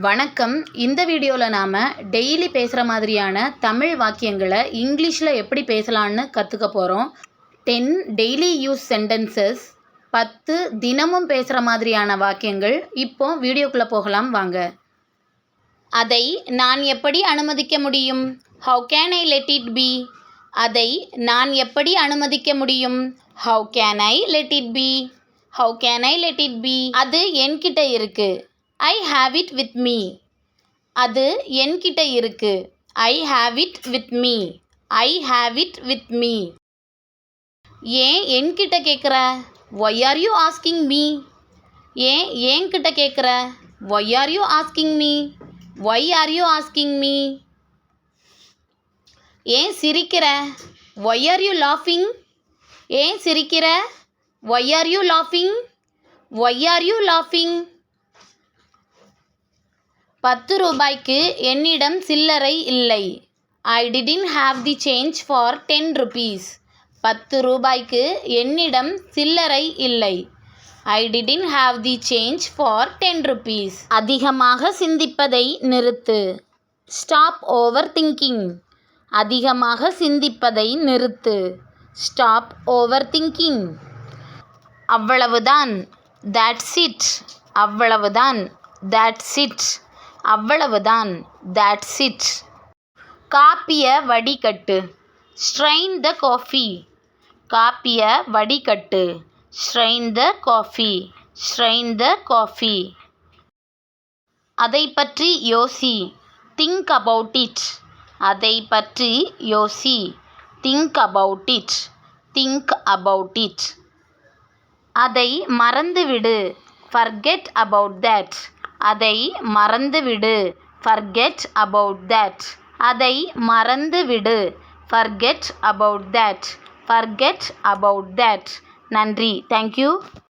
வணக்கம். இந்த வீடியோவில் நாம் டெய்லி பேசுகிற மாதிரியான தமிழ் வாக்கியங்களை இங்கிலீஷில் எப்படி பேசலான்னு கற்றுக்க போகிறோம். 10 டெய்லி யூஸ் சென்டென்சஸ், 10 தினமும் பேசுகிற மாதிரியான வாக்கியங்கள். இப்போ வீடியோக்குள்ளே போகலாம் வாங்க. அதை நான் எப்படி அனுமதிக்க முடியும்? How can I let it be? அதை நான் எப்படி அனுமதிக்க முடியும்? How can I let it be? How can I let it be? அது என்கிட்ட இருக்கு. I have it with me. அது என்கிட்ட இருக்கு. I have it with me. I have it with me. ஏன் என்கிட்ட கேட்குற? Why are you asking me? ஏன் என்கிட்ட கேட்குற? Why are you asking me? Why are you asking me? ஏன் சிரிக்கிற? Why are you laughing? ஏன் சிரிக்கிற? Why are you laughing? Why are you laughing? 10 ரூபாய்க்கு என்னிடம் சில்லறை இல்லை. I didn't have the change for 10 rupees. 10 ரூபாய்க்கு என்னிடம் சில்லறை இல்லை. I didn't have the change for 10 rupees. அதிகமாக சிந்திப்பதை நிறுத்து. Stop overthinking. அதிகமாக சிந்திப்பதை நிறுத்து. Stop overthinking. அவ்வளவுதான். That's it. அவ்வளவுதான். That's it. அவ்வளவுதான். That's it. காப்பிய வடிகட்டு. Strain the coffee. காப்பிய வடிகட்டு. Strain the coffee. Strain the coffee. அதை பற்றி யோசி. Think about it. அதை பற்றி யோசி. Think about it. Think about it. அதை மறந்துவிடு. Forget about that. அதை மறந்துவிடு. Forget about that. அதை மறந்துவிடு. Forget about that. Forget about that. நன்றி. Thank you.